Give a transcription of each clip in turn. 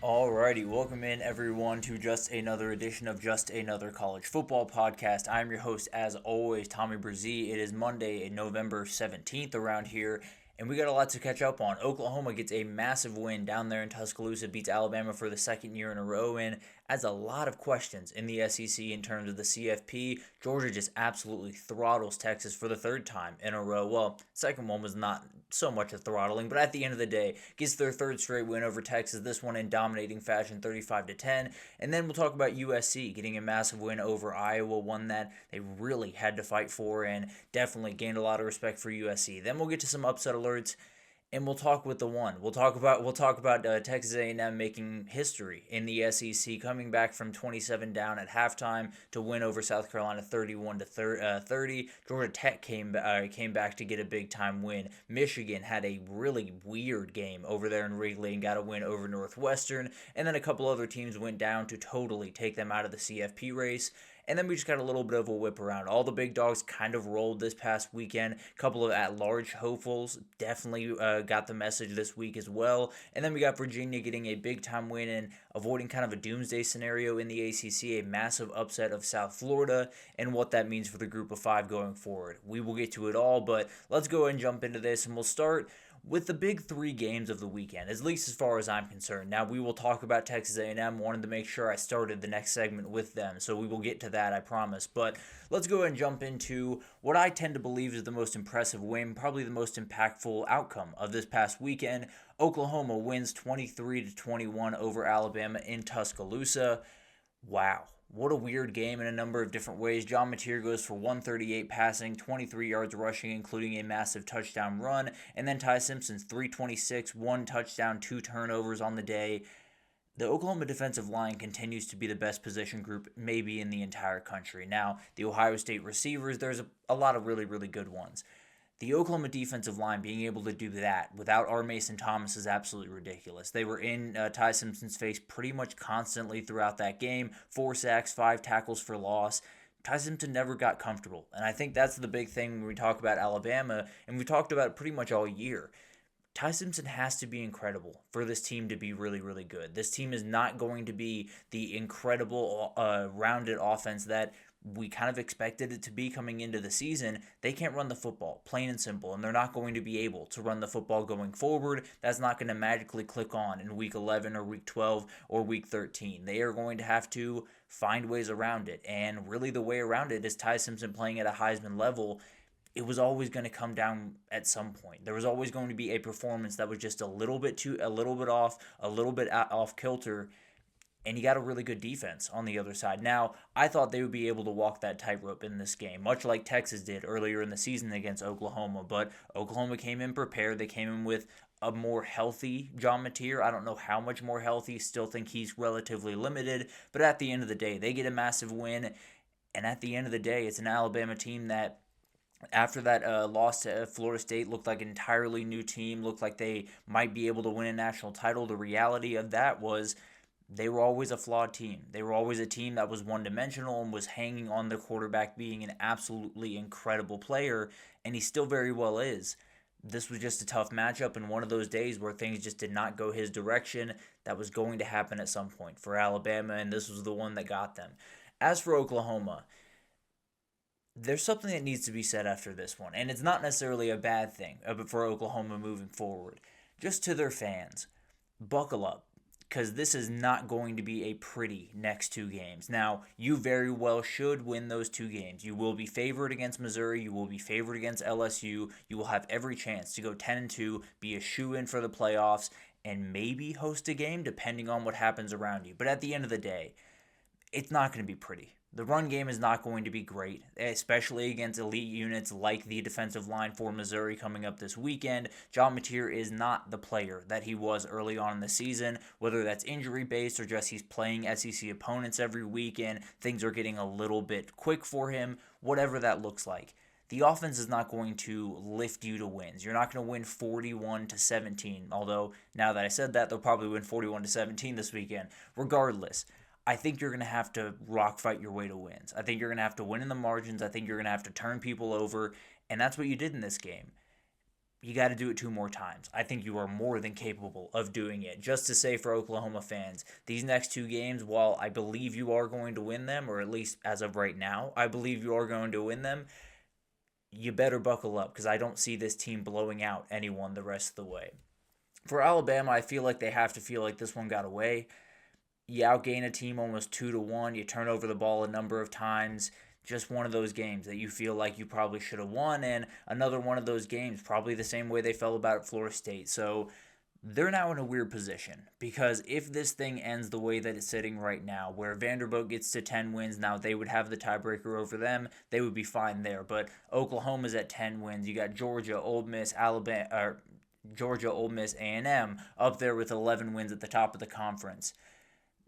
Alrighty, welcome in everyone to just another edition of Just Another College Football Podcast. I'm your host, as always, Tommy Brzee. It is Monday, November 17th around here, and we got a lot to catch up on. Oklahoma gets a massive win down there in Tuscaloosa, beats Alabama for the second year in a row, and adds a lot of questions in the SEC in terms of the CFP. Georgia just absolutely throttles Texas for the third time in a row. Well, second one was not so much a throttling, but at the end of the day, gets their third straight win over Texas, this one in dominating fashion, 35-10. And then we'll talk about USC getting a massive win over Iowa, one that they really had to fight for and definitely gained a lot of respect for USC. Then we'll get to some upset alerts, and we'll talk with the one. We'll talk about Texas A&M making history in the SEC, coming back from 27 down at halftime to win over South Carolina 31-30. Georgia Tech came back to get a big time win. Michigan had a really weird game over there in Wrigley and got a win over Northwestern, and then a couple other teams went down to totally take them out of the CFP race. And then we just got a little bit of a whip around. All the big dogs kind of rolled this past weekend. A couple of at-large hopefuls definitely got the message this week as well. And then we got Virginia getting a big-time win and avoiding kind of a doomsday scenario in the ACC, a massive upset of South Florida, and what that means for the group of five going forward. We will get to it all, but let's go ahead and jump into this, and we'll start with the big three games of the weekend, at least as far as I'm concerned. Now, we will talk about Texas A&M. Wanted to make sure I started the next segment with them, so we will get to that, I promise. But let's go ahead and jump into what I tend to believe is the most impressive win, probably the most impactful outcome of this past weekend. Oklahoma wins 23-21 over Alabama in Tuscaloosa. Wow. What a weird game in a number of different ways. John Mateer goes for 138 passing, 23 yards rushing, including a massive touchdown run. And then Ty Simpson's 326, 1 touchdown, 2 turnovers on the day. The Oklahoma defensive line continues to be the best position group maybe in the entire country. Now, the Ohio State receivers, there's a lot of really, really good ones. The Oklahoma defensive line being able to do that without R. Mason Thomas is absolutely ridiculous. They were in Ty Simpson's face pretty much constantly throughout that game. 4 sacks, 5 tackles for loss. Ty Simpson never got comfortable. And I think that's the big thing when we talk about Alabama, and we talked about it pretty much all year. Ty Simpson has to be incredible for this team to be really, really good. This team is not going to be the incredible, rounded offense that we kind of expected it to be coming into the season. They can't run the football, plain and simple, and they're not going to be able to run the football going forward. That's not going to magically click on in week 11 or week 12 or week 13. They are going to have to find ways around it, and really the way around it is Ty Simpson playing at a Heisman level. It was always going to come down at some point. There was always going to be a performance that was just a little bit off, a little bit off kilter, and you got a really good defense on the other side. Now, I thought they would be able to walk that tightrope in this game, much like Texas did earlier in the season against Oklahoma, but Oklahoma came in prepared. They came in with a more healthy John Mateer. I don't know how much more healthy, still think he's relatively limited, but at the end of the day, they get a massive win, and at the end of the day, it's an Alabama team that after that loss to Florida State looked like an entirely new team, looked like they might be able to win a national title. The reality of that was they were always a flawed team. They were always a team that was one-dimensional and was hanging on their quarterback being an absolutely incredible player, and he still very well is. This was just a tough matchup and one of those days where things just did not go his direction. That was going to happen at some point for Alabama, and this was the one that got them. As for Oklahoma, there's something that needs to be said after this one, and it's not necessarily a bad thing for Oklahoma moving forward. Just to their fans, buckle up, because this is not going to be a pretty next 2 games. Now, you very well should win those 2 games. You will be favored against Missouri. You will be favored against LSU. You will have every chance to go 10-2, be a shoo-in for the playoffs, and maybe host a game depending on what happens around you. But at the end of the day, it's not going to be pretty. The run game is not going to be great, especially against elite units like the defensive line for Missouri coming up this weekend. John Mateer is not the player that he was early on in the season, whether that's injury-based or just he's playing SEC opponents every weekend. Things are getting a little bit quick for him, whatever that looks like. The offense is not going to lift you to wins. You're not going to win 41-17, although now that I said that, they'll probably win 41-17 this weekend. Regardless, I think you're going to have to rock fight your way to wins. I think you're going to have to win in the margins. I think you're going to have to turn people over, and that's what you did in this game. you got to do it 2 more times. I think you are more than capable of doing it. Just to say for Oklahoma fans, these next 2 games, while I believe you are going to win them, or at least as of right now, I believe you are going to win them, you better buckle up because I don't see this team blowing out anyone the rest of the way. For Alabama, I feel like they have to feel like this one got away. You outgain a team almost 2-1. You turn over the ball a number of times. Just one of those games that you feel like you probably should have won, and another one of those games, probably the same way they felt about Florida State. So they're now in a weird position because if this thing ends the way that it's sitting right now, where Vanderbilt gets to 10 wins, now they would have the tiebreaker over them. They would be fine there. But Oklahoma's at 10 wins. You got Georgia, Ole Miss, Georgia, Ole Miss, A&M up there with 11 wins at the top of the conference.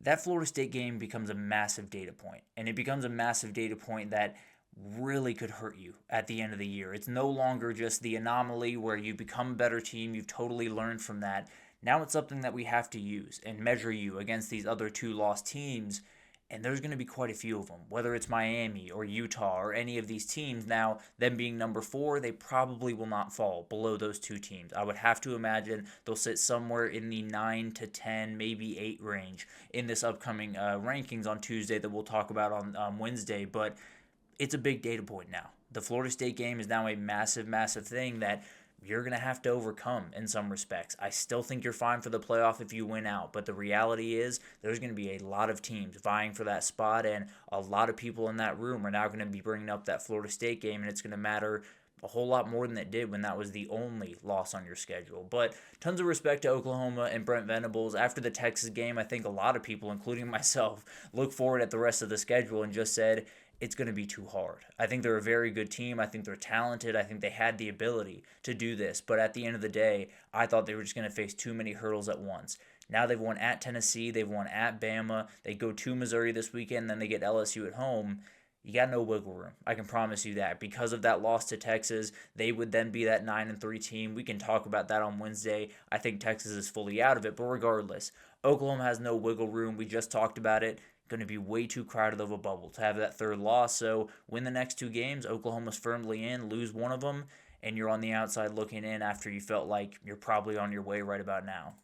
That Florida State game becomes a massive data point, and it becomes a massive data point that really could hurt you at the end of the year. It's no longer just the anomaly where you become a better team, you've totally learned from that. Now it's something that we have to use and measure you against these other 2 lost teams, and there's going to be quite a few of them, whether it's Miami or Utah or any of these teams. Now, them being number 4, they probably will not fall below those 2 teams. I would have to imagine they'll sit somewhere in the 9 to 10, maybe 8 range in this upcoming rankings on Tuesday that we'll talk about on Wednesday, but it's a big data point now. The Florida State game is now a massive, massive thing that you're going to have to overcome in some respects. I still think you're fine for the playoff if you win out, but the reality is there's going to be a lot of teams vying for that spot, and a lot of people in that room are now going to be bringing up that Florida State game, and it's going to matter a whole lot more than it did when that was the only loss on your schedule. But tons of respect to Oklahoma and Brent Venables. After the Texas game, I think a lot of people, including myself, look forward at the rest of the schedule and just said, it's going to be too hard. I think they're a very good team. I think they're talented. I think they had the ability to do this. But at the end of the day, I thought they were just going to face too many hurdles at once. Now they've won at Tennessee. They've won at Bama. They go to Missouri this weekend. Then they get LSU at home. You got no wiggle room. I can promise you that. Because of that loss to Texas, they would then be that 9-3 team. We can talk about that on Wednesday. I think Texas is fully out of it. But regardless, Oklahoma has no wiggle room. We just talked about it. Going to be way too crowded of a bubble to have that 3rd loss. So win the next 2 games. Oklahoma's firmly in. Lose one of them, and you're on the outside looking in after you felt like you're probably on your way right about now.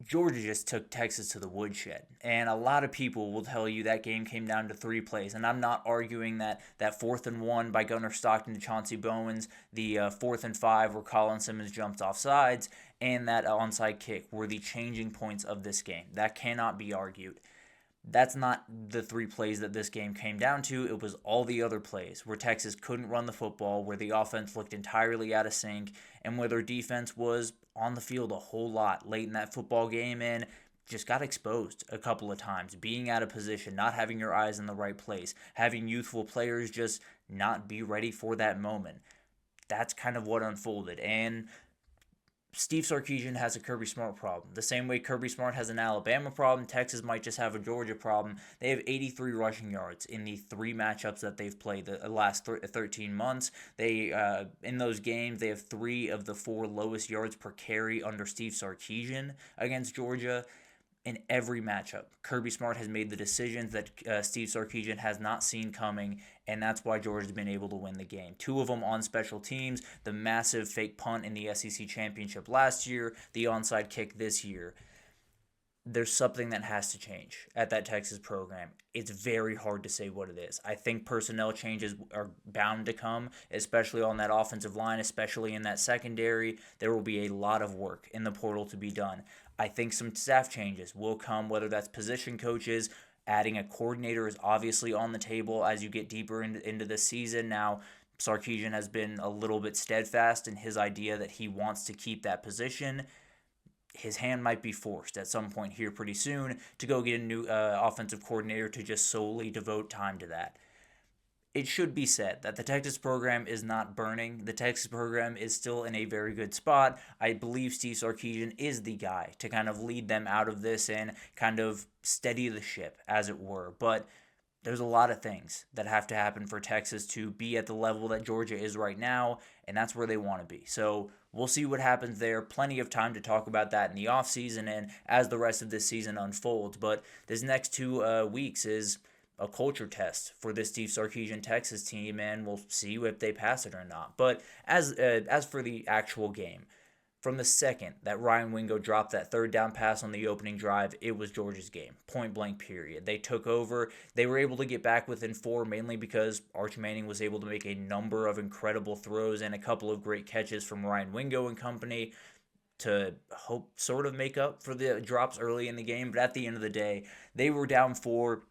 Georgia just took Texas to the woodshed, and a lot of people will tell you that game came down to 3 plays, and I'm not arguing that 4th and 1 by Gunnar Stockton to Chauncey Bowens, the 4th and 5 where Colin Simmons jumped off sides, and that onside kick were the changing points of this game. That cannot be argued. That's not the 3 plays that this game came down to. It was all the other plays where Texas couldn't run the football, where the offense looked entirely out of sync, and where their defense was on the field a whole lot late in that football game and just got exposed a couple of times, being out of position, not having your eyes in the right place, having youthful players just not be ready for that moment. That's kind of what unfolded, and Steve Sarkisian has a Kirby Smart problem. The same way Kirby Smart has an Alabama problem, Texas might just have a Georgia problem. They have 83 rushing yards in the 3 matchups that they've played the last 13 months. They in those games, they have 3 of the 4 lowest yards per carry under Steve Sarkisian against Georgia. In every matchup, Kirby Smart has made the decisions that Steve Sarkisian has not seen coming, and that's why Georgia's been able to win the game. 2 of them on special teams, the massive fake punt in the SEC championship last year, the onside kick this year. There's something that has to change at that Texas program. It's very hard to say what it is. I think personnel changes are bound to come, especially on that offensive line, especially in that secondary. There will be a lot of work in the portal to be done. I think some staff changes will come, whether that's position coaches. Adding a coordinator is obviously on the table as you get deeper into the season. Now, Sarkisian has been a little bit steadfast in his idea that he wants to keep that position. His hand might be forced at some point here pretty soon to go get a new offensive coordinator to just solely devote time to that. It should be said that the Texas program is not burning. The Texas program is still in a very good spot. I believe Steve Sarkisian is the guy to kind of lead them out of this and kind of steady the ship, as it were. But there's a lot of things that have to happen for Texas to be at the level that Georgia is right now, and that's where they want to be. So we'll see what happens there. Plenty of time to talk about that in the offseason and as the rest of this season unfolds. But this next 2 weeks is a culture test for this Steve Sarkisian Texas team, and we'll see if they pass it or not. But as for the actual game, from the second that Ryan Wingo dropped that third down pass on the opening drive, it was Georgia's game. Point blank, period. They took over. They were able to get back within 4, mainly because Arch Manning was able to make a number of incredible throws and a couple of great catches from Ryan Wingo and company to hope sort of make up for the drops early in the game. But at the end of the day, they were down 4.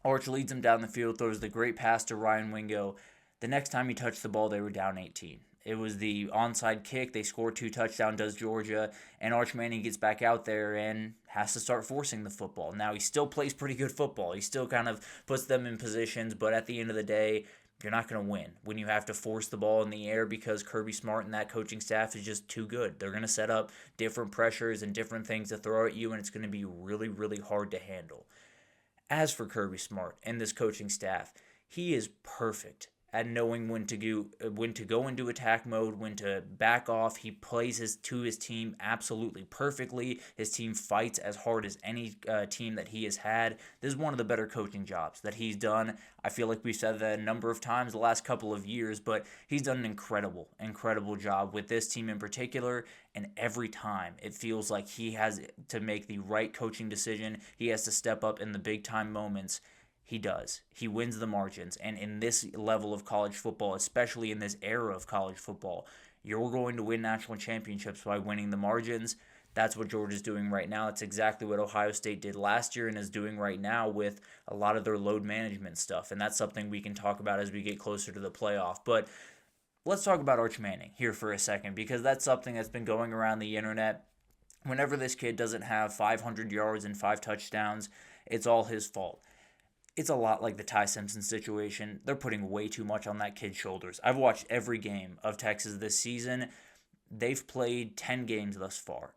Arch leads them down the field, throws the great pass to Ryan Wingo. The next time he touched the ball, they were down 18. It was the onside kick. They score 2 touchdowns, does Georgia, and Arch Manning gets back out there and has to start forcing the football. Now, he still plays pretty good football. He still kind of puts them in positions, but at the end of the day, you're not going to win when you have to force the ball in the air because Kirby Smart and that coaching staff is just too good. They're going to set up different pressures and different things to throw at you, and it's going to be really, really hard to handle. As for Kirby Smart and this coaching staff, he is perfect at knowing when to go into attack mode, when to back off. He plays his team absolutely perfectly. His team fights as hard as any team that he has had. This is one of the better coaching jobs that he's done. I feel like we've said that a number of times the last couple of years, but he's done an incredible job with this team in particular. And every time it feels like he has to make the right coaching decision. He has to step up in the big time moments. He does. He wins the margins. And in this level of college football, especially in this era of college football, you're going to win national championships by winning the margins. That's what Georgia's doing right now. It's exactly what Ohio State did last year and is doing right now with a lot of their load management stuff. And that's something we can talk about as we get closer to the playoff. But let's talk about Arch Manning here for a second, because that's something that's been going around the internet. Whenever this kid doesn't have 500 yards and 5 touchdowns, it's all his fault. It's a lot like the Ty Simpson situation. They're putting way too much on that kid's shoulders. I've watched every game of Texas this season. They've played 10 games thus far.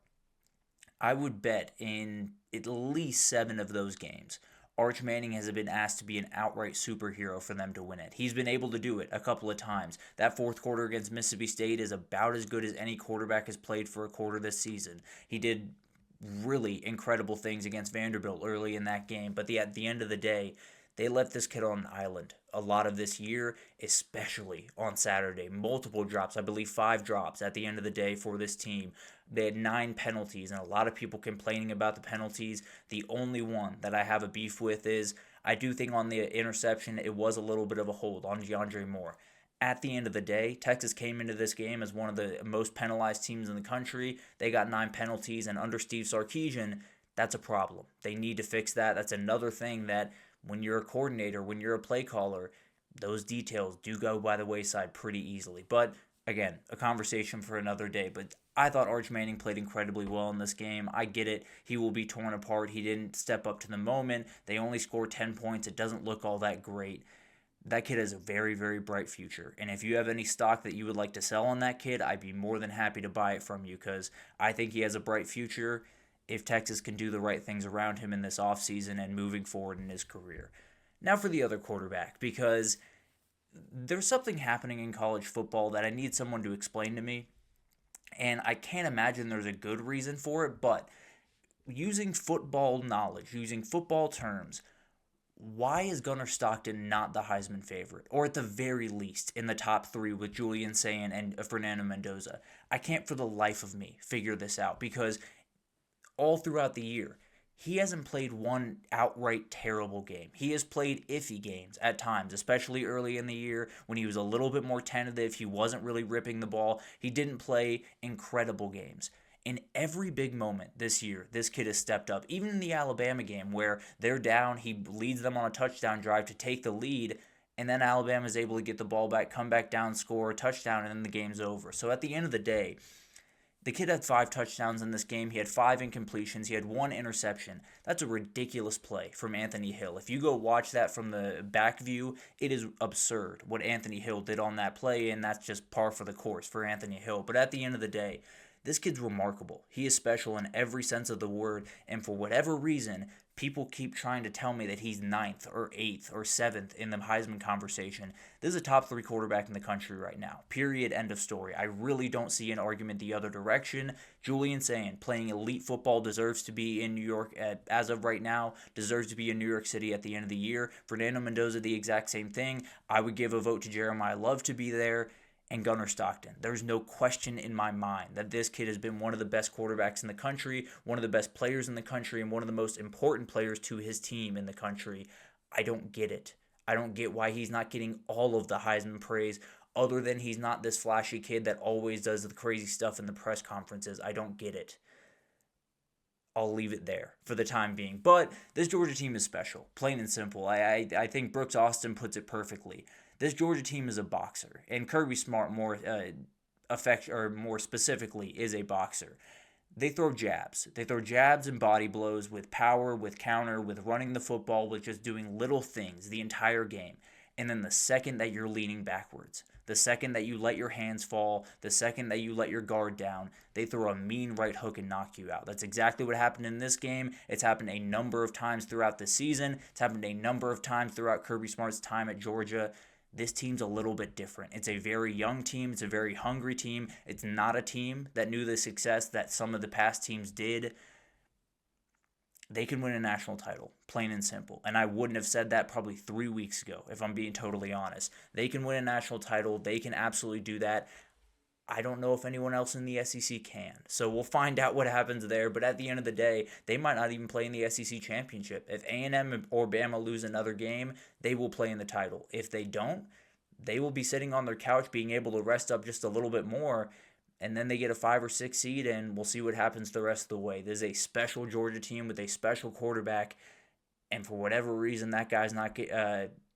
I would bet in at least 7 of those games, Arch Manning has been asked to be an outright superhero for them to win it. He's been able to do it a couple of times. That fourth quarter against Mississippi State is about as good as any quarterback has played for a quarter this season. He did really incredible things against Vanderbilt early in that game, but at the end of the day, they left this kid on an island a lot of this year, especially on Saturday. Multiple drops, I believe 5 drops at the end of the day for this team. They had 9 penalties, and a lot of people complaining about the penalties. The only one that I have a beef with is, I do think on the interception, it was a little bit of a hold on DeAndre Moore. At the end of the day, Texas came into this game as one of the most penalized teams in the country. They got 9 penalties, and under Steve Sarkisian, that's a problem. They need to fix that. That's another thing that when you're a coordinator, when you're a play caller, those details do go by the wayside pretty easily. But again, a conversation for another day. But I thought Arch Manning played incredibly well in this game. I get it. He will be torn apart. He didn't step up to the moment. They only scored 10 points. It doesn't look all that great. That kid has a very, very bright future. And if you have any stock that you would like to sell on that kid, I'd be more than happy to buy it from you, because I think he has a bright future if Texas can do the right things around him in this offseason and moving forward in his career. Now for the other quarterback, because there's something happening in college football that I need someone to explain to me, and I can't imagine there's a good reason for it, but using football knowledge, using football terms, why is Gunnar Stockton not the Heisman favorite, or at the very least in the top 3 with Julian Sayin and Fernando Mendoza? I can't for the life of me figure this out, because all throughout the year, he hasn't played one outright terrible game. He has played iffy games at times, especially early in the year when he was a little bit more tentative. He wasn't really ripping the ball. He didn't play incredible games. In every big moment this year, this kid has stepped up. Even in the Alabama game where they're down, he leads them on a touchdown drive to take the lead, and then Alabama is able to get the ball back, come back down, score a touchdown, and then the game's over. So at the end of the day, the kid had 5 touchdowns in this game. He had 5 incompletions. He had 1 interception. That's a ridiculous play from Anthony Hill. If you go watch that from the back view, it is absurd what Anthony Hill did on that play, and that's just par for the course for Anthony Hill. But at the end of the day, This kid's remarkable. He is special in every sense of the word, and for whatever reason, people keep trying to tell me that he's ninth or eighth or seventh in the Heisman conversation. This is a top 3 quarterback in the country right now. Period. End of story. I really don't see an argument the other direction. Julian saying playing elite football, deserves to be in New York as of right now, deserves to be in New York City at the end of the year. Fernando Mendoza, the exact same thing. I would give a vote to Jeremiah Love to be there. And Gunnar Stockton. There's no question in my mind that this kid has been one of the best quarterbacks in the country, one of the best players in the country, and one of the most important players to his team in the country. I don't get it. I don't get why he's not getting all of the Heisman praise, other than he's not this flashy kid that always does the crazy stuff in the press conferences. I don't get it. I'll leave it there for the time being. But this Georgia team is special, plain and simple. I think Brooks Austin puts it perfectly. This Georgia team is a boxer, and Kirby Smart more specifically is a boxer. They throw jabs. They throw jabs and body blows with power, with counter, with running the football, with just doing little things the entire game. And then the second that you're leaning backwards, the second that you let your hands fall, the second that you let your guard down, they throw a mean right hook and knock you out. That's exactly what happened in this game. It's happened a number of times throughout the season. It's happened a number of times throughout Kirby Smart's time at Georgia. This team's a little bit different. It's a very young team. It's a very hungry team. It's not a team that knew the success that some of the past teams did. They can win a national title, plain and simple. And I wouldn't have said that probably 3 weeks ago, if I'm being totally honest. They can win a national title. They can absolutely do that. I don't know if anyone else in the SEC can. So we'll find out what happens there. But at the end of the day, they might not even play in the SEC championship. If A&M or Bama lose another game, they will play in the title. If they don't, they will be sitting on their couch being able to rest up just a little bit more. And then they get a 5 or 6 seed, and we'll see what happens the rest of the way. This is a special Georgia team with a special quarterback. And for whatever reason, that guy's not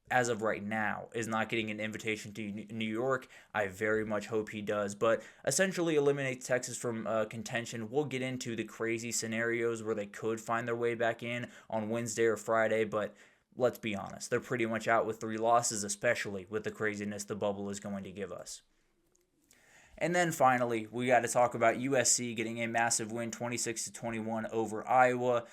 as of right now, is not getting an invitation to New York. I very much hope he does. But essentially eliminates Texas from contention. We'll get into the crazy scenarios where they could find their way back in on Wednesday or Friday. But let's be honest, they're pretty much out with 3 losses, especially with the craziness the bubble is going to give us. And then finally, we got to talk about USC getting a massive win, 26-21 over Iowa.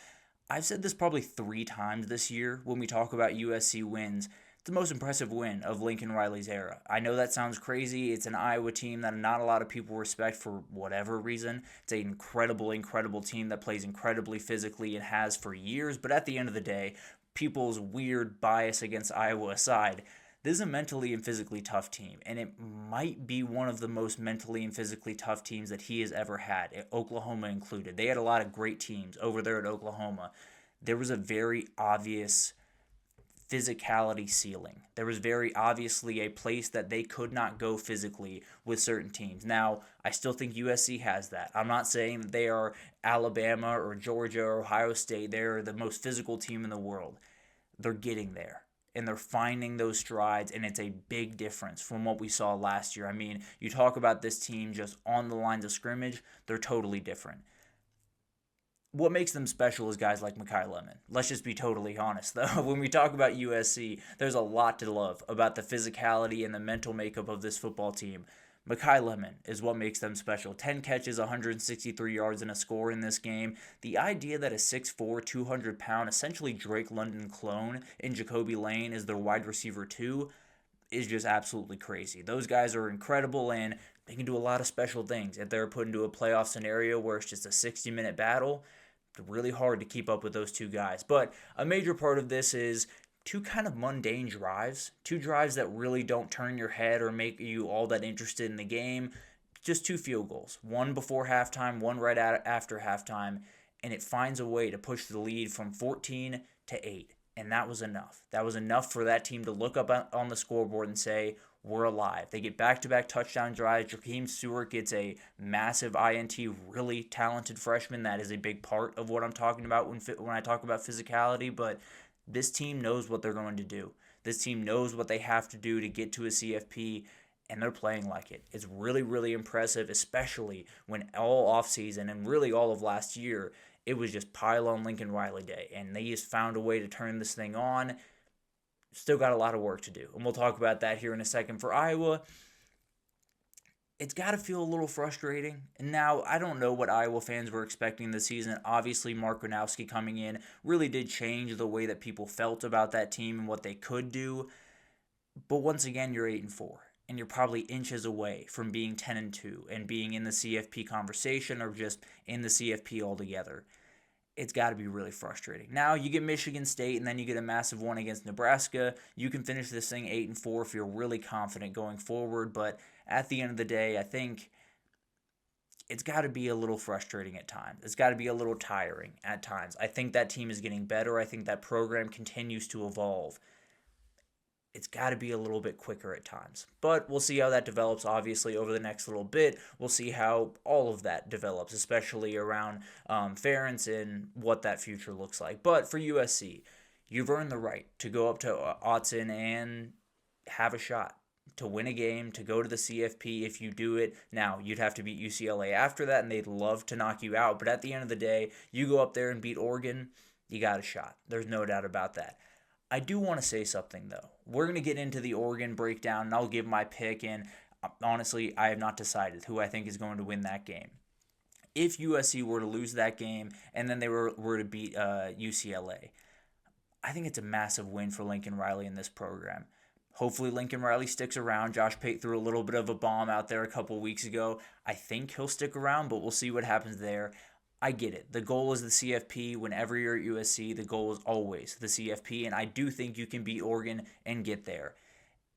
I've said this probably 3 times this year when we talk about USC wins. It's the most impressive win of Lincoln Riley's era. I know that sounds crazy. It's an Iowa team that not a lot of people respect for whatever reason. It's an incredible team that plays incredibly physically and has for years. But at the end of the day, people's weird bias against Iowa aside, this is a mentally and physically tough team, and it might be one of the most mentally and physically tough teams that he has ever had, Oklahoma included. They had a lot of great teams over there at Oklahoma. There was a very obvious physicality ceiling. There was very obviously a place that they could not go physically with certain teams. Now, I still think USC has that. I'm not saying that they are Alabama or Georgia or Ohio State. They're the most physical team in the world. They're getting there. And they're finding those strides, and it's a big difference from what we saw last year. I mean, you talk about this team just on the lines of scrimmage, they're totally different. What makes them special is guys like Mekhi Lemon. Let's just be totally honest, though. When we talk about USC, there's a lot to love about the physicality and the mental makeup of this football team. Mekhi Lemon is what makes them special. 10 catches, 163 yards, and a score in this game. The idea that a 6'4", 200-pound, essentially Drake London clone in Jacoby Lane is their wide receiver 2 is just absolutely crazy. Those guys are incredible, and they can do a lot of special things. If they're put into a playoff scenario where it's just a 60-minute battle, it's really hard to keep up with those 2 guys. But a major part of this is 2 kind of mundane drives, 2 drives that really don't turn your head or make you all that interested in the game, just 2 field goals, one before halftime, one right after halftime, and it finds a way to push the lead from 14 to 8, and that was enough. That was enough for that team to look up on the scoreboard and say, we're alive. They get back-to-back touchdown drives. Jakeem Stewart gets a massive INT, really talented freshman. That is a big part of what I'm talking about when I talk about physicality, but this team knows what they're going to do. This team knows what they have to do to get to a CFP, and they're playing like it. It's really impressive, especially when all offseason and really all of last year, it was just pile on Lincoln Riley Day, and they just found a way to turn this thing on. Still got a lot of work to do, and we'll talk about that here in a second. For Iowa, it's got to feel a little frustrating. And now, I don't know what Iowa fans were expecting this season. Obviously, Mark Gronowski coming in really did change the way that people felt about that team and what they could do. But once again, you're 8-4, and you're probably inches away from being 10-2 and being in the CFP conversation or just in the CFP altogether. It's got to be really frustrating. Now you get Michigan State, and then you get a massive one against Nebraska. You can finish this thing 8-4 if you're really confident going forward. But at the end of the day, I think it's got to be a little frustrating at times. It's got to be a little tiring at times. I think that team is getting better. I think that program continues to evolve. It's got to be a little bit quicker at times. But we'll see how that develops, obviously, over the next little bit. We'll see how all of that develops, especially around Ferentz and what that future looks like. But for USC, you've earned the right to go up to Autzen and have a shot to win a game, to go to the CFP if you do it. Now, you'd have to beat UCLA after that, and they'd love to knock you out. But at the end of the day, you go up there and beat Oregon, you got a shot. There's no doubt about that. I do want to say something, though. We're going to get into the Oregon breakdown, and I'll give my pick, and honestly, I have not decided who I think is going to win that game. If USC were to lose that game, and then they were to beat UCLA, I think it's a massive win for Lincoln Riley in this program. Hopefully Lincoln Riley sticks around. Josh Pate threw a little bit of a bomb out there a couple weeks ago. I think he'll stick around, but we'll see what happens there. I get it. The goal is the CFP. Whenever you're at USC, the goal is always the CFP, and I do think you can beat Oregon and get there.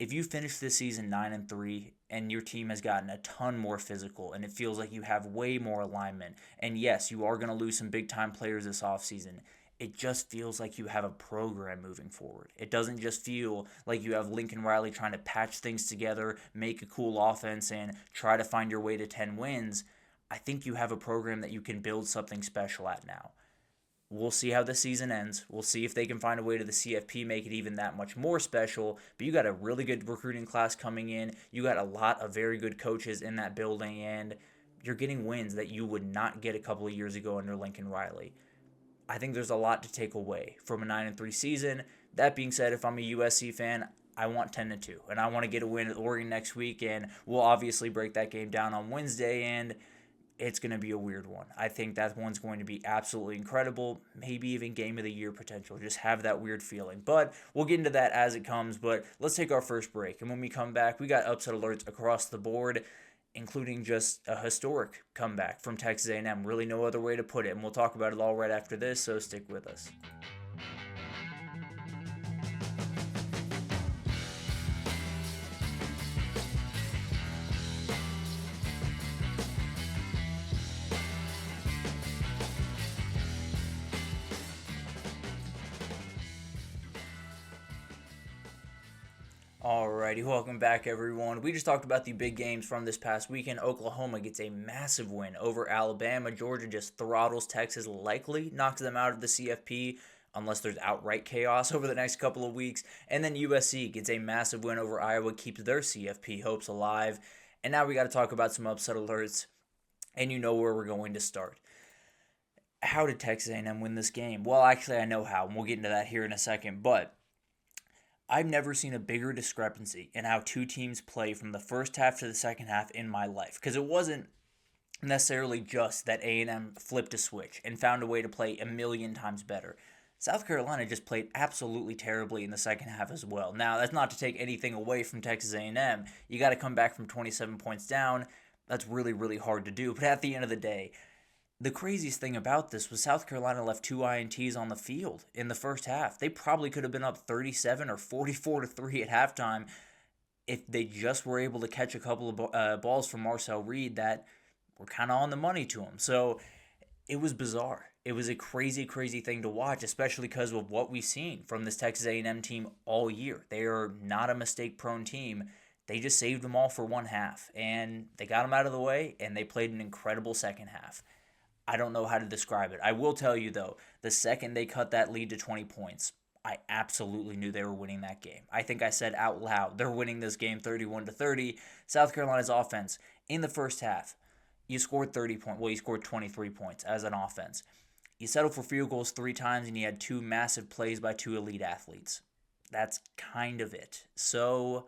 If you finish this season 9-3 and your team has gotten a ton more physical and it feels like you have way more alignment, and yes, you are going to lose some big-time players this offseason, it just feels like you have a program moving forward. It doesn't just feel like you have Lincoln Riley trying to patch things together, make a cool offense, and try to find your way to 10 wins. I think you have a program that you can build something special at now. We'll see how the season ends. We'll see if they can find a way to the CFP, make it even that much more special. But you got a really good recruiting class coming in. You got a lot of very good coaches in that building, and you're getting wins that you would not get a couple of years ago under Lincoln Riley. I think there's a lot to take away from a 9-3 season. That being said, if I'm a USC fan, I want 10-2, and I want to get a win at Oregon next week, and we'll obviously break that game down on Wednesday, and it's going to be a weird one. I think that one's going to be absolutely incredible, maybe even game of the year potential. Just have that weird feeling. But we'll get into that as it comes, but let's take our first break. And when we come back, we got upset alerts across the board, including just a historic comeback from Texas A&M. Really no other way to put it. And we'll talk about it all right after this, so stick with us. Alrighty, welcome back everyone. We just talked about the big games from this past weekend. Oklahoma gets a massive win over Alabama. Georgia just throttles Texas, likely knocks them out of the CFP unless there's outright chaos over the next couple of weeks. And then USC gets a massive win over Iowa, keeps their CFP hopes alive. And now we got to talk about some upset alerts, and you know where we're going to start. How did Texas A&M win this game? Well, actually I know how, and we'll get into that here in a second, but I've never seen a bigger discrepancy in how two teams play from the first half to the second half in my life. Because it wasn't necessarily just that A&M flipped a switch and found a way to play a million times better. South Carolina just played absolutely terribly in the second half as well. Now, that's not to take anything away from Texas A&M. You got to come back from 27 points down. That's really, really hard to do. But at the end of the day, the craziest thing about this was South Carolina left 2 INTs on the field in the first half. They probably could have been up 37 or 44-3 at halftime if they just were able to catch a couple of balls from Marcel Reed that were kind of on the money to him. So it was bizarre. It was a crazy, crazy thing to watch, especially because of what we've seen from this Texas A&M team all year. They are not a mistake-prone team. They just saved them all for one half, and they got them out of the way, and they played an incredible second half. I don't know how to describe it. I will tell you, though, the second they cut that lead to 20 points, I absolutely knew they were winning that game. I think I said out loud, they're winning this game 31-30. South Carolina's offense, in the first half, you scored 30 points. Well, you scored 23 points as an offense. You settled for field goals 3 times, and you had 2 massive plays by 2 elite athletes. That's kind of it. So,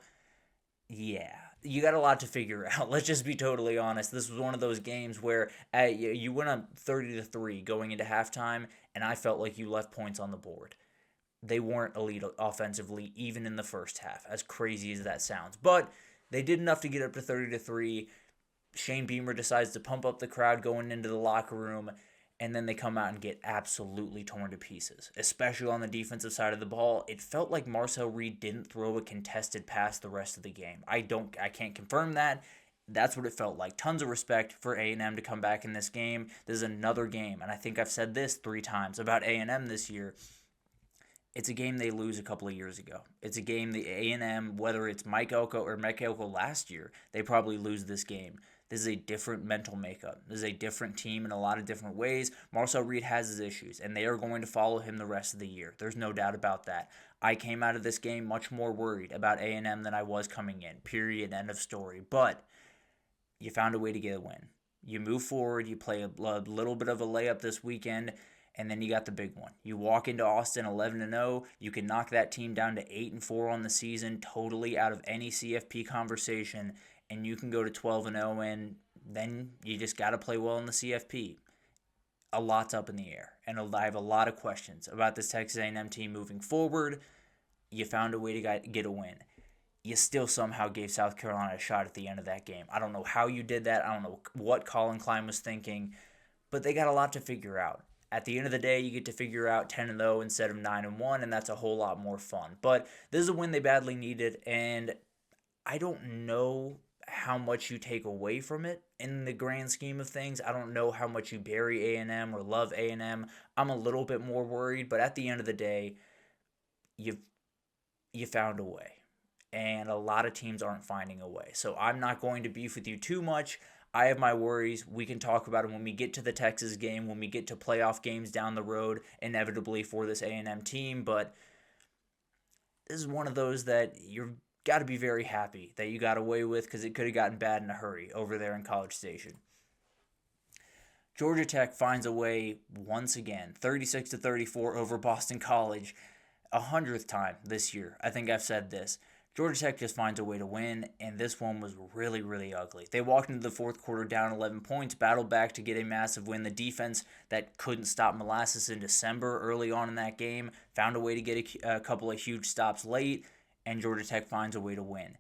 yeah, You got a lot to figure out. Let's just be totally honest. This was one of those games where you went up 30-3 going into halftime, and I felt like you left points on the board. They weren't elite offensively, even in the first half, as crazy as that sounds. But they did enough to get up to 30-3. Shane Beamer decides to pump up the crowd going into the locker room, and then they come out and get absolutely torn to pieces, especially on the defensive side of the ball. It felt like Marcel Reed didn't throw a contested pass the rest of the game. I can't confirm that. That's what it felt like. Tons of respect for A&M to come back in this game. This is another game, and I think I've said this 3 times about A&M this year. It's a game they lose a couple of years ago. It's a game the A&M, whether it's Mike Elko or Mike Elko last year, they probably lose this game. This is a different mental makeup. This is a different team in a lot of different ways. Marcel Reed has his issues, and they are going to follow him the rest of the year. There's no doubt about that. I came out of this game much more worried about A&M than I was coming in. Period. End of story. But you found a way to get a win. You move forward. You play a little bit of a layup this weekend, and then you got the big one. You walk into Austin 11-0. You can knock that team down to 8-4 on the season, totally out of any CFP conversation, and you can go to 12-0, and then you just got to play well in the CFP. A lot's up in the air, and I have a lot of questions about this Texas A&M team moving forward. You found a way to get a win. You still somehow gave South Carolina a shot at the end of that game. I don't know how you did that. I don't know what Colin Klein was thinking, but they got a lot to figure out. At the end of the day, you get to figure out 10-0 instead of 9-1, and that's a whole lot more fun. But this is a win they badly needed, and I don't know how much you take away from it in the grand scheme of things. I don't know how much you bury A&M or love A&M. I'm a little bit more worried, but at the end of the day, you found a way. And a lot of teams aren't finding a way. So I'm not going to beef with you too much. I have my worries. We can talk about it when we get to the Texas game, when we get to playoff games down the road, inevitably for this A&M team. But this is one of those that you've got to be very happy that you got away with, because it could have gotten bad in a hurry over there in College Station. Georgia Tech finds a way once again, 36-34 over Boston College, 100th time this year. I think I've said this. Georgia Tech just finds a way to win, and this one was really, really ugly. They walked into the fourth quarter down 11 points, battled back to get a massive win. The defense that couldn't stop Molasses in December early on in that game found a way to get a couple of huge stops late, and Georgia Tech finds a way to win.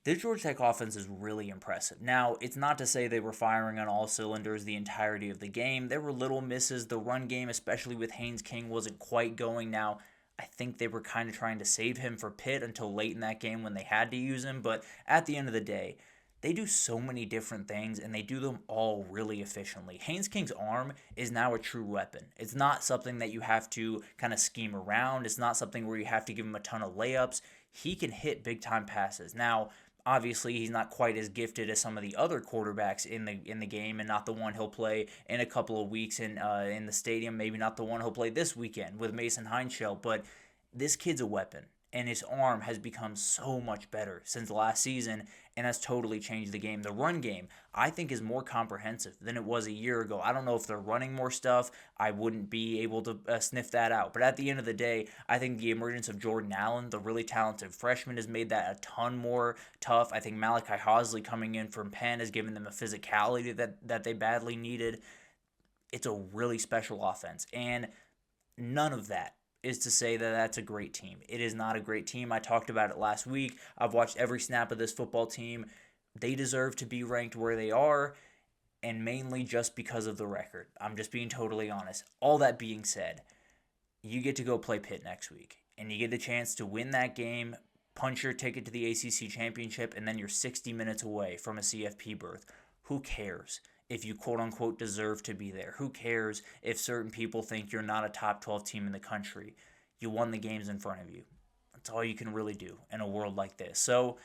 This Georgia Tech offense is really impressive. Now, it's not to say they were firing on all cylinders the entirety of the game. There were little misses. The run game, especially with Haynes King, wasn't quite going. Now, I think they were kind of trying to save him for Pitt until late in that game when they had to use him. But at the end of the day, they do so many different things, and they do them all really efficiently. Haynes King's arm is now a true weapon. It's not something that you have to kind of scheme around. It's not something where you have to give him a ton of layups. He can hit big-time passes. Now, obviously, he's not quite as gifted as some of the other quarterbacks in the game, and not the one he'll play in a couple of weeks in the stadium. Maybe not the one he'll play this weekend with Mason Heinschel, but this kid's a weapon, and his arm has become so much better since last season, and has totally changed the game. The run game, I think, is more comprehensive than it was a year ago. I don't know if they're running more stuff. I wouldn't be able to sniff that out. But at the end of the day, I think the emergence of Jordan Allen, the really talented freshman, has made that a ton more tough. I think Malachi Hosley coming in from Penn has given them a physicality that they badly needed. It's a really special offense, and none of that is to say that that's a great team. It is not a great team. I talked about it last week. I've watched every snap of this football team. They deserve to be ranked where they are, and mainly just because of the record. I'm just being totally honest. All that being said, you get to go play Pitt next week, and you get a chance to win that game, punch your ticket to the ACC championship, and then you're 60 minutes away from a CFP berth. Who cares if you quote-unquote deserve to be there? Who cares if certain people think you're not a top 12 team in the country? You won the games in front of you. That's all you can really do in a world like this. So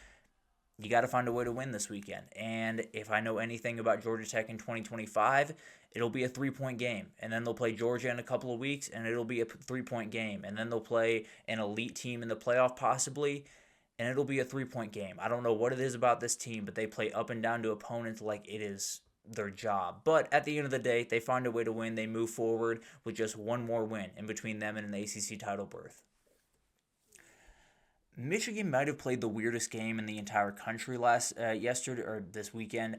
you got to find a way to win this weekend. And if I know anything about Georgia Tech in 2025, it'll be a 3-point game. And then they'll play Georgia in a couple of weeks, and it'll be a 3-point game. And then they'll play an elite team in the playoff possibly, and it'll be a 3-point game. I don't know what it is about this team, but they play up and down to opponents like it is their job. But at the end of the day, they find a way to win. They move forward with just one more win in between them and an ACC title berth. Michigan might have played the weirdest game in the entire country yesterday or this weekend,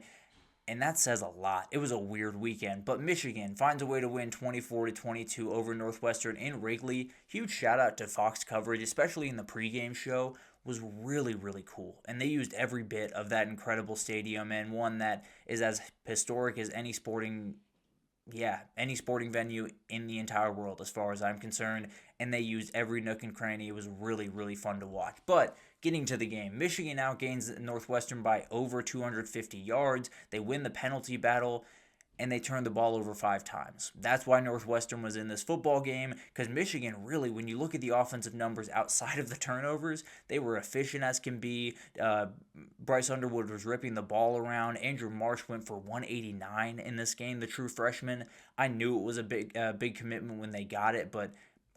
and that says a lot. It was a weird weekend, but Michigan finds a way to win 24-22 over Northwestern in Wrigley. Huge shout out to Fox coverage, especially in the pregame show, was really really cool. And they used every bit of that incredible stadium, and one that is as historic as any sporting venue in the entire world as far as I'm concerned, and they used every nook and cranny. It was really, really fun to watch. But getting to the game, Michigan outgains Northwestern by over 250 yards. They win the penalty battle, and they turned the ball over 5 times. That's why Northwestern was in this football game, because Michigan really, when you look at the offensive numbers outside of the turnovers, they were efficient as can be. Bryce Underwood was ripping the ball around. Andrew Marsh went for 189 in this game, the true freshman. I knew it was a big commitment when they got it, but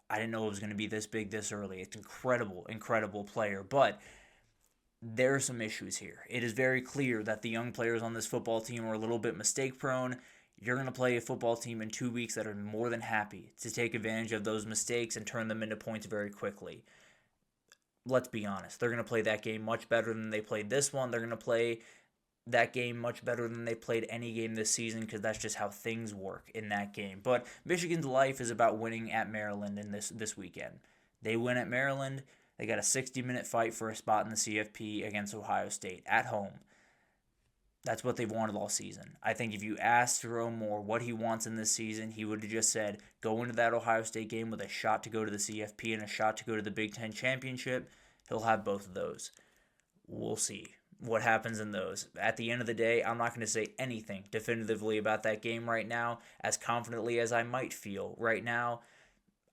I didn't know it was going to be this big this early. It's incredible player, but there are some issues here. It is very clear that the young players on this football team are a little bit mistake prone. You're going to play a football team in 2 weeks that are more than happy to take advantage of those mistakes and turn them into points very quickly. Let's be honest. They're going to play that game much better than they played this one. They're going to play that game much better than they played any game this season, because that's just how things work in that game. But Michigan's life is about winning at Maryland in this weekend. They win at Maryland. They got a 60-minute fight for a spot in the CFP against Ohio State at home. That's what they've wanted all season. I think if you asked Jerome Moore what he wants in this season, he would have just said, go into that Ohio State game with a shot to go to the CFP and a shot to go to the Big Ten Championship. He'll have both of those. We'll see what happens in those. At the end of the day, I'm not going to say anything definitively about that game right now, as confidently as I might feel right now.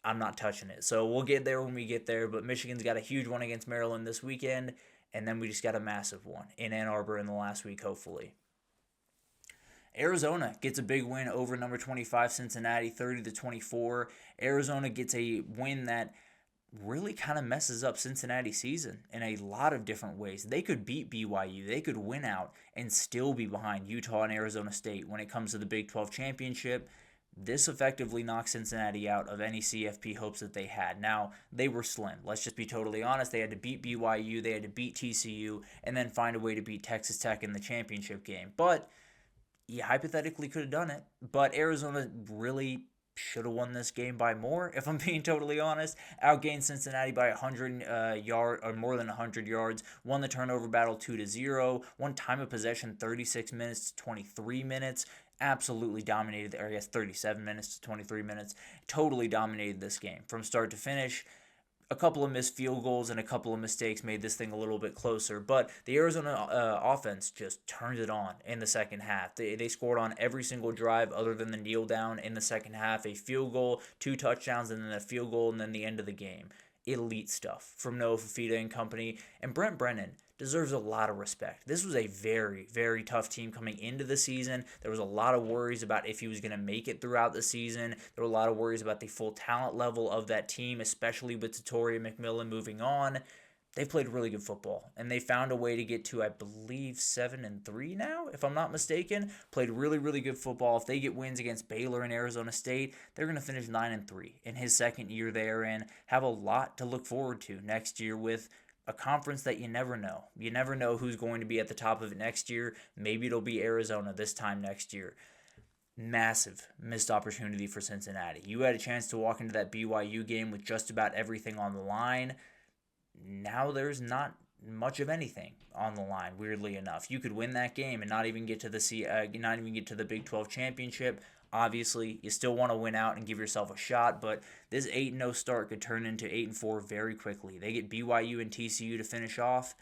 I'm not touching it. So we'll get there when we get there, but Michigan's got a huge one against Maryland this weekend, and then we just got a massive one in Ann Arbor in the last week, hopefully. Arizona gets a big win over number 25 Cincinnati, 30-24. Arizona gets a win that really kind of messes up Cincinnati's season in a lot of different ways. They could beat BYU. They could win out and still be behind Utah and Arizona State when it comes to the Big 12 championship. This effectively knocked Cincinnati out of any CFP hopes that they had. Now, they were slim. Let's just be totally honest. They had to beat BYU, they had to beat TCU, and then find a way to beat Texas Tech in the championship game. But you hypothetically could have done it. But Arizona really should have won this game by more, if I'm being totally honest. Outgained Cincinnati by 100 yards or more than 100 yards. Won the turnover battle 2-0. Won time of possession 36 minutes to 23 minutes. Absolutely dominated, or I guess 37 minutes to 23 minutes. Totally dominated this game from start to finish. A couple of missed field goals and a couple of mistakes made this thing a little bit closer, but the Arizona offense just turned it on in the second half. They scored on every single drive other than the kneel down in the second half. A field goal, 2 touchdowns, and then a field goal, and then the end of the game. Elite stuff from Noah Fafita and company. And Brent Brennan deserves a lot of respect. This was a very, very tough team coming into the season. There was a lot of worries about if he was going to make it throughout the season. There were a lot of worries about the full talent level of that team, especially with Tatoria McMillan moving on. They've played really good football, and they found a way to get to, I believe, 7-3 now, if I'm not mistaken. Played really, really good football. If they get wins against Baylor and Arizona State, they're going to finish 9-3 in his second year there and have a lot to look forward to next year with a conference that you never know. You never know who's going to be at the top of it next year. Maybe it'll be Arizona this time next year. Massive missed opportunity for Cincinnati. You had a chance to walk into that BYU game with just about everything on the line. Now there's not much of anything on the line, weirdly enough. You could win that game and not even get to the Big 12 championship. Obviously, you still want to win out and give yourself a shot, but this 8-0 start could turn into 8-4 very quickly. They get BYU and TCU to finish off.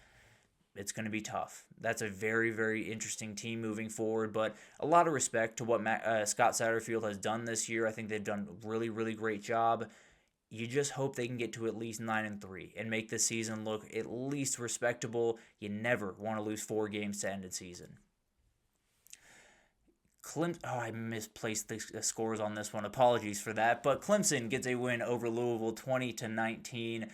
It's going to be tough. That's a very, very interesting team moving forward, but a lot of respect to what Scott Satterfield has done this year. I think they've done a really, really great job. You just hope they can get to at least 9-3 and make the season look at least respectable. You never want to lose 4 games to end the season. I misplaced the scores on this one. Apologies for that. But Clemson gets a win over Louisville 20-19.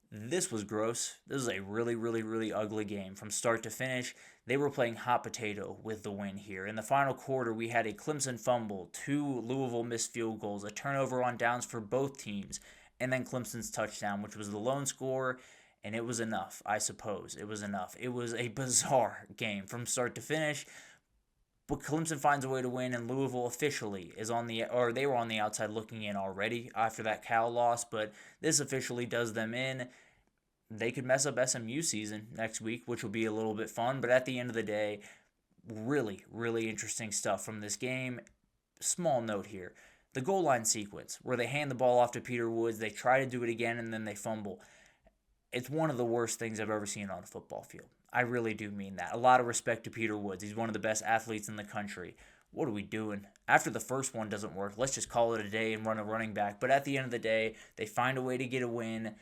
This was gross. This was a really, really, really ugly game from start to finish. They were playing hot potato with the win here. In the final quarter, we had a Clemson fumble, 2 Louisville missed field goals, a turnover on downs for both teams, and then Clemson's touchdown, which was the lone score. and it was enough, I suppose. It was enough. It was a bizarre game from start to finish, but Clemson finds a way to win, and Louisville officially is they were on the outside looking in already after that Cal loss, but this officially does them in. They could mess up SMU season next week, which will be a little bit fun, but at the end of the day, really, really interesting stuff from this game. Small note here. The goal line sequence, where they hand the ball off to Peter Woods, they try to do it again, and then they fumble. It's one of the worst things I've ever seen on a football field. I really do mean that. A lot of respect to Peter Woods. He's one of the best athletes in the country. What are we doing? After the first one doesn't work, let's just call it a day and run a running back. But at the end of the day, they find a way to get a win.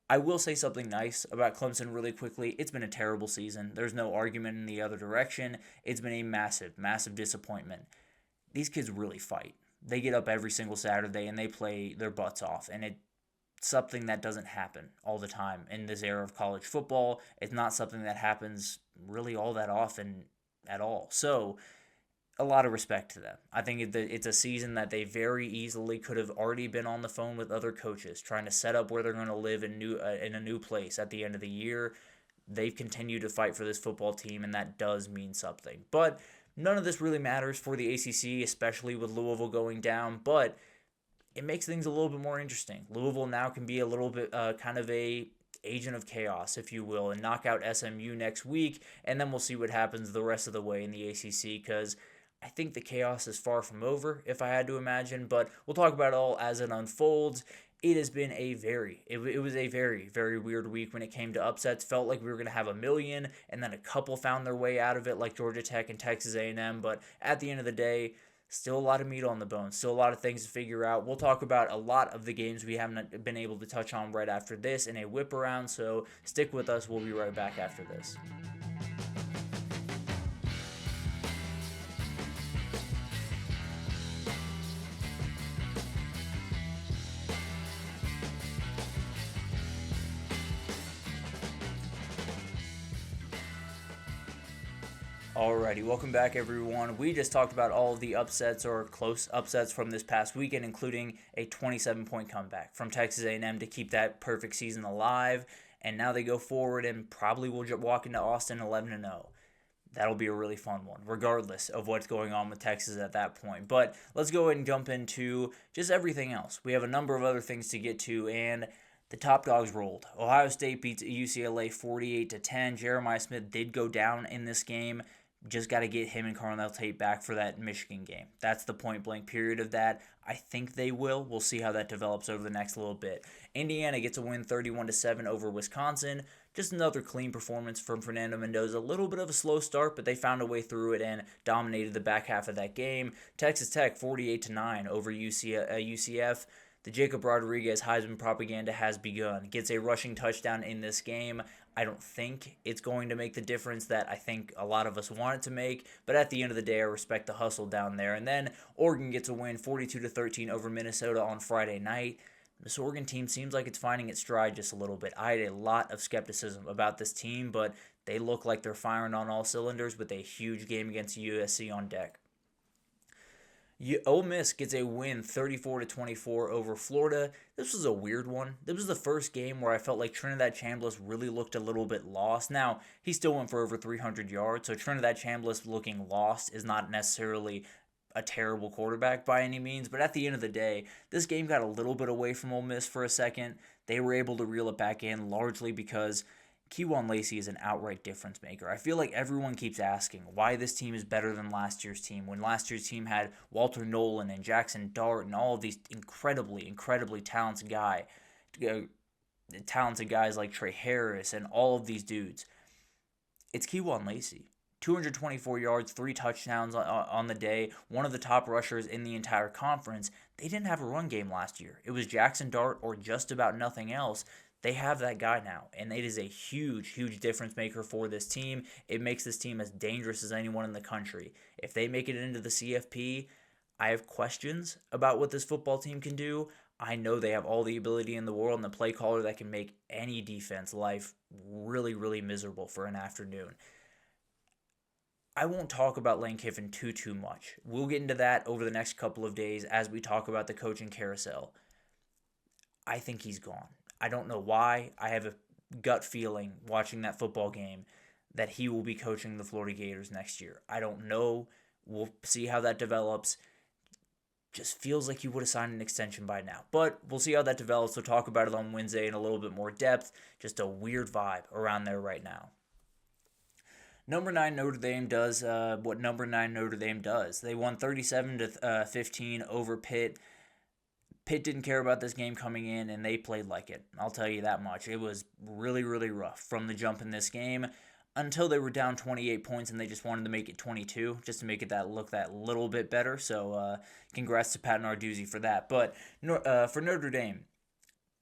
I will say something nice about Clemson really quickly. It's been a terrible season. There's no argument in the other direction. It's been a massive, massive disappointment. These kids really fight. They get up every single Saturday and they play their butts off. And it's something that doesn't happen all the time in this era of college football. It's not something that happens really all that often at all. So, a lot of respect to them. I think it's a season that they very easily could have already been on the phone with other coaches, trying to set up where they're going to live in a new place at the end of the year. They've continued to fight for this football team, and that does mean something. But none of this really matters for the ACC, especially with Louisville going down, but it makes things a little bit more interesting. Louisville now can be a little bit kind of a agent of chaos, if you will, and knock out SMU next week, and then we'll see what happens the rest of the way in the ACC, because I think the chaos is far from over, if I had to imagine, but we'll talk about it all as it unfolds. It has been it was a very, very weird week when it came to upsets. Felt like we were going to have a million, and then a couple found their way out of it, like Georgia Tech and Texas A&M, but at the end of the day, still a lot of meat on the bone, still a lot of things to figure out. We'll talk about a lot of the games we haven't been able to touch on right after this in a whip around, so stick with us. We'll be right back after this. Alrighty, welcome back everyone. We just talked about all of the upsets or close upsets from this past weekend, including a 27-point comeback from Texas A&M to keep that perfect season alive, and now they go forward and probably will walk into Austin 11-0. That'll be a really fun one, regardless of what's going on with Texas at that point. But let's go ahead and jump into just everything else. We have a number of other things to get to, and the top dogs rolled. Ohio State beats UCLA 48-10. Jeremiah Smith did go down in this game. Just got to get him and Carnell Tate back for that Michigan game. That's the point-blank period of that. I think they will. We'll see how that develops over the next little bit. Indiana gets a win 31-7 over Wisconsin. Just another clean performance from Fernando Mendoza. A little bit of a slow start, but they found a way through it and dominated the back half of that game. Texas Tech 48-9 over UCF. The Jacob Rodriguez Heisman propaganda has begun. Gets a rushing touchdown in this game. I don't think it's going to make the difference that I think a lot of us want it to make, but at the end of the day, I respect the hustle down there. And then Oregon gets a win 42-13 over Minnesota on Friday night. This Oregon team seems like it's finding its stride just a little bit. I had a lot of skepticism about this team, but they look like they're firing on all cylinders with a huge game against USC on deck. Ole Miss gets a win 34-24 over Florida. This was a weird one. This was the first game where I felt like Trinidad Chambliss really looked a little bit lost. Now, he still went for over 300 yards, so Trinidad Chambliss looking lost is not necessarily a terrible quarterback by any means, but at the end of the day, this game got a little bit away from Ole Miss for a second. They were able to reel it back in largely because Kejuan Lacey is an outright difference maker. I feel like everyone keeps asking why this team is better than last year's team when last year's team had Walter Nolan and Jackson Dart and all of these incredibly talented guys like Trey Harris and all of these dudes. It's Kejuan Lacey. 224 yards, 3 touchdowns on the day, one of the top rushers in the entire conference. They didn't have a run game last year. It was Jackson Dart or just about nothing else. They have that guy now, and it is a huge difference maker for this team. It makes this team as dangerous as anyone in the country. If they make it into the CFP, I have questions about what this football team can do. I know they have all the ability in the world and the play caller that can make any defense life really miserable for an afternoon. I won't talk about Lane Kiffin too much. We'll get into that over the next couple of days as we talk about the coaching carousel. I think he's gone. I don't know why. I have a gut feeling watching that football game that he will be coaching the Florida Gators next year. I don't know. We'll see how that develops. Just feels like he would have signed an extension by now. But we'll see how that develops. We'll talk about it on Wednesday in a little bit more depth. Just a weird vibe around there right now. Number 9 Notre Dame does what number 9 Notre Dame does. They won 37-15 over Pitt. Pitt didn't care about this game coming in, and they played like it. I'll tell you that much. It was really, really rough from the jump in this game until they were down 28 points, and they just wanted to make it 22 just to make it look that little bit better. So congrats to Pat Narduzzi for that. But for Notre Dame,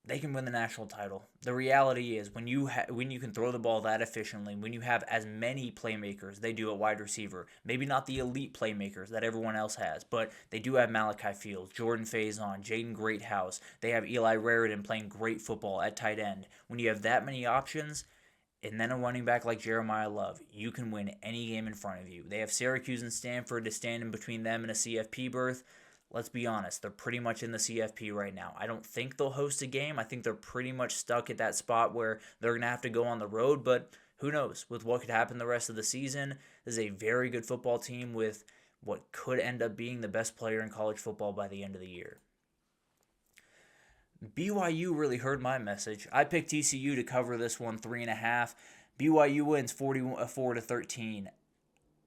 they can win the national title. The reality is when you can throw the ball that efficiently, when you have as many playmakers they do at wide receiver, maybe not the elite playmakers that everyone else has, but they do have Malachi Fields, Jordan Faison, Jaden Greathouse. They have Eli Raridan playing great football at tight end. When you have that many options, and then a running back like Jeremiah Love, you can win any game in front of you. They have Syracuse and Stanford to stand in between them and a CFP berth. Let's be honest, they're pretty much in the CFP right now. I don't think they'll host a game. I think they're pretty much stuck at that spot where they're going to have to go on the road, but who knows with what could happen the rest of the season. This is a very good football team with what could end up being the best player in college football by the end of the year. BYU really heard my message. I picked TCU to cover this one 3.5. BYU wins 44-13.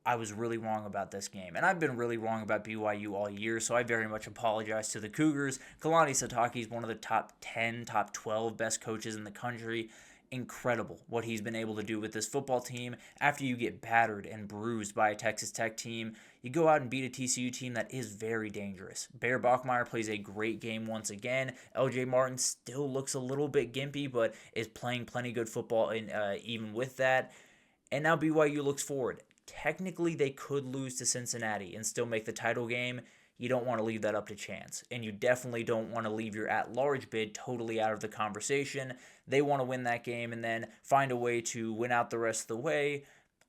I was really wrong about this game. And I've been really wrong about BYU all year, so I very much apologize to the Cougars. Kalani Sitake is one of the top 10, top 12 best coaches in the country. Incredible what he's been able to do with this football team. After you get battered and bruised by a Texas Tech team, you go out and beat a TCU team that is very dangerous. Bear Bachmeier plays a great game once again. LJ Martin still looks a little bit gimpy, but is playing plenty good football even with that. And now BYU looks forward. Technically, they could lose to Cincinnati and still make the title game. You don't want to leave that up to chance. And you definitely don't want to leave your at-large bid totally out of the conversation. They want to win that game and then find a way to win out the rest of the way.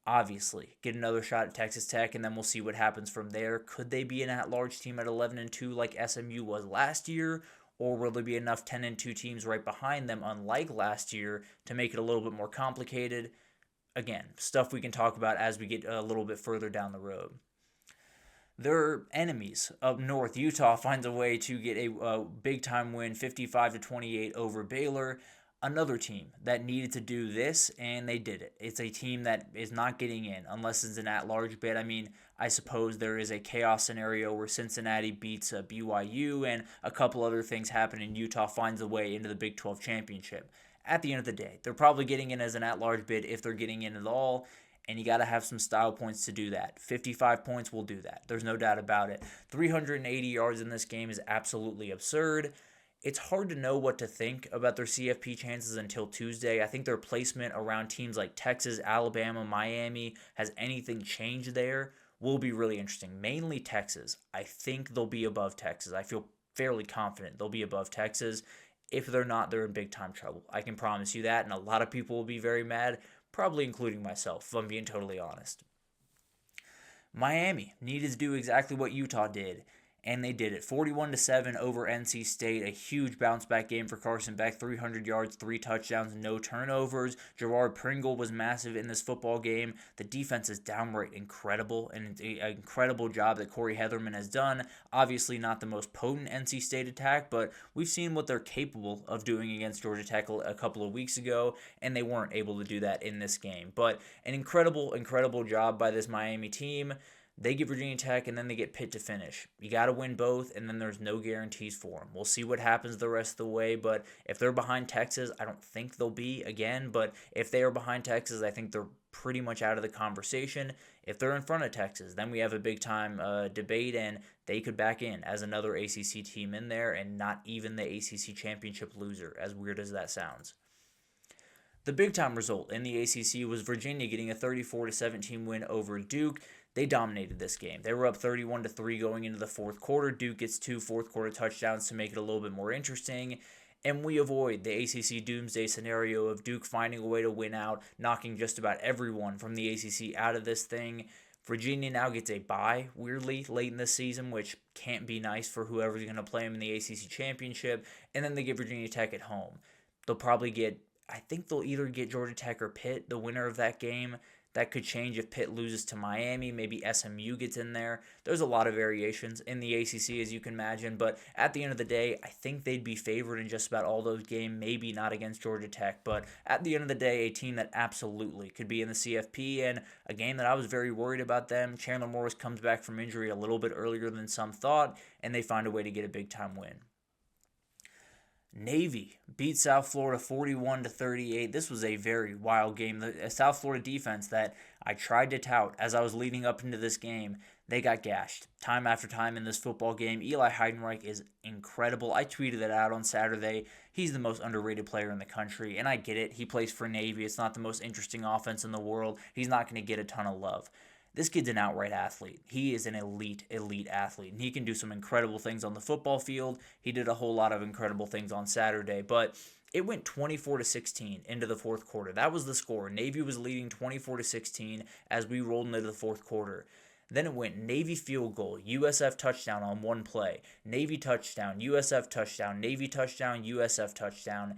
Obviously, get another shot at Texas Tech, and then we'll see what happens from there. Could they be an at-large team at 11-2 like SMU was last year? Or will there be enough 10-2 teams right behind them, unlike last year, to make it a little bit more complicated? Again, stuff we can talk about as we get a little bit further down the road. Their enemies up north, Utah finds a way to get a big-time win, 55-28 over Baylor. Another team that needed to do this, and they did it. It's a team that is not getting in unless it's an at-large bid. I mean, I suppose there is a chaos scenario where Cincinnati beats BYU and a couple other things happen and Utah finds a way into the Big 12 championship. At the end of the day, they're probably getting in as an at-large bid if they're getting in at all, and you got to have some style points to do that. 55 points will do that. There's no doubt about it. 380 yards in this game is absolutely absurd. It's hard to know what to think about their CFP chances until Tuesday. I think their placement around teams like Texas, Alabama, Miami, has anything changed there, will be really interesting. Mainly Texas. I think they'll be above Texas. I feel fairly confident they'll be above Texas. If they're not, they're in big time trouble. I can promise you that, and a lot of people will be very mad, probably including myself, if I'm being totally honest. Miami needed to do exactly what Utah did, and they did it. 41-7 over NC State, a huge bounce-back game for Carson Beck, 300 yards, 3 touchdowns, no turnovers. Gerard Pringle was massive in this football game. The defense is downright incredible, and it's an incredible job that Corey Heatherman has done. Obviously not the most potent NC State attack, but we've seen what they're capable of doing against Georgia Tech a couple of weeks ago, and they weren't able to do that in this game. But an incredible, incredible job by this Miami team. They get Virginia Tech, and then they get Pitt to finish. You got to win both, and then there's no guarantees for them. We'll see what happens the rest of the way, but if they're behind Texas, I don't think they'll be again, but if they are behind Texas, I think they're pretty much out of the conversation. If they're in front of Texas, then we have a big-time debate, and they could back in as another ACC team in there and not even the ACC championship loser, as weird as that sounds. The big-time result in the ACC was Virginia getting a 34-17 win over Duke. They dominated this game. They were up 31-3 going into the fourth quarter. Duke gets 2 fourth-quarter touchdowns to make it a little bit more interesting. And we avoid the ACC doomsday scenario of Duke finding a way to win out, knocking just about everyone from the ACC out of this thing. Virginia now gets a bye, weirdly, late in the season, which can't be nice for whoever's going to play them in the ACC championship. And then they get Virginia Tech at home. They'll probably get I think they'll either get Georgia Tech or Pitt, the winner of that game. That could change if Pitt loses to Miami. Maybe SMU gets in there. There's a lot of variations in the ACC, as you can imagine. But at the end of the day, I think they'd be favored in just about all those games. Maybe not against Georgia Tech. But at the end of the day, a team that absolutely could be in the CFP. And a game that I was very worried about them. Chandler Morris comes back from injury a little bit earlier than some thought. And they find a way to get a big-time win. Navy beat South Florida 41-38. This was a very wild game. The South Florida defense that I tried to tout as I was leading up into this game, they got gashed time after time in this football game. Eli Heidenreich is incredible. I tweeted it out on Saturday. He's the most underrated player in the country, and I get it. He plays for Navy. It's not the most interesting offense in the world. He's not going to get a ton of love. This kid's an outright athlete. He is an elite athlete, and he can do some incredible things on the football field. He did a whole lot of incredible things on Saturday, but it went 24-16 into the fourth quarter. That was the score. Navy was leading 24-16 as we rolled into the fourth quarter. Then it went Navy field goal, USF touchdown on one play, Navy touchdown, USF touchdown, Navy touchdown, USF touchdown.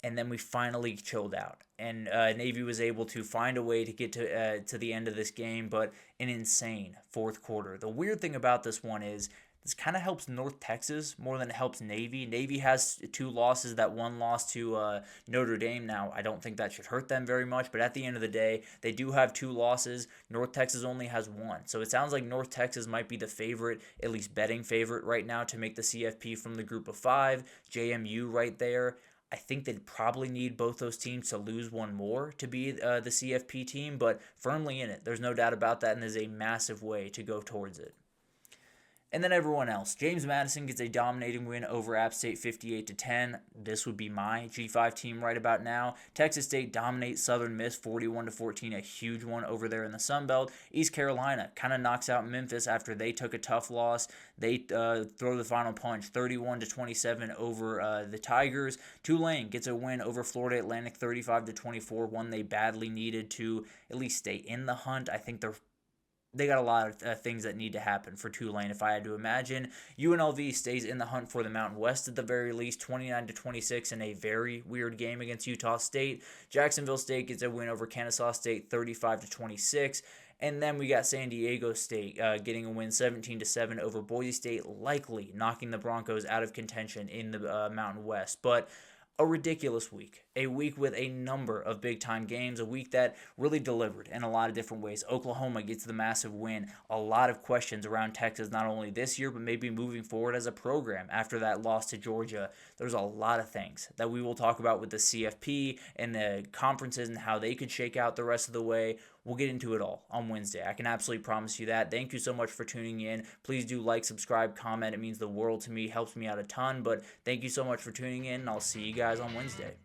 And then we finally chilled out. And Navy was able to find a way to get to the end of this game, but an insane fourth quarter. The weird thing about this one is this kind of helps North Texas more than it helps Navy. Navy has 2 losses, that one loss to Notre Dame. Now, I don't think that should hurt them very much, but at the end of the day, they do have 2 losses. North Texas only has 1. So it sounds like North Texas might be the favorite, at least betting favorite right now to make the CFP from the group of 5. JMU right there. I think they'd probably need both those teams to lose one more to be the CFP team, but firmly in it. There's no doubt about that, and there's a massive way to go towards it. And then everyone else. James Madison gets a dominating win over App State 58-10. This would be my G5 team right about now. Texas State dominates Southern Miss 41-14, a huge one over there in the Sun Belt. East Carolina kind of knocks out Memphis after they took a tough loss. They throw the final punch 31-27 over the Tigers. Tulane gets a win over Florida Atlantic 35-24, one they badly needed to at least stay in the hunt. I think they got a lot of things that need to happen for Tulane, if I had to imagine. UNLV stays in the hunt for the Mountain West at the very least, 29-26 in a very weird game against Utah State. Jacksonville State gets a win over Kennesaw State, 35-26. And then we got San Diego State getting a win 17-7 over Boise State, likely knocking the Broncos out of contention in the Mountain West. But a ridiculous week. A week with a number of big-time games. A week that really delivered in a lot of different ways. Oklahoma gets the massive win. A lot of questions around Texas, not only this year, but maybe moving forward as a program after that loss to Georgia. There's a lot of things that we will talk about with the CFP and the conferences and how they could shake out the rest of the way. We'll get into it all on Wednesday. I can absolutely promise you that. Thank you so much for tuning in. Please do like, subscribe, comment. It means the world to me. Helps me out a ton. But thank you so much for tuning in, and I'll see you guys on Wednesday.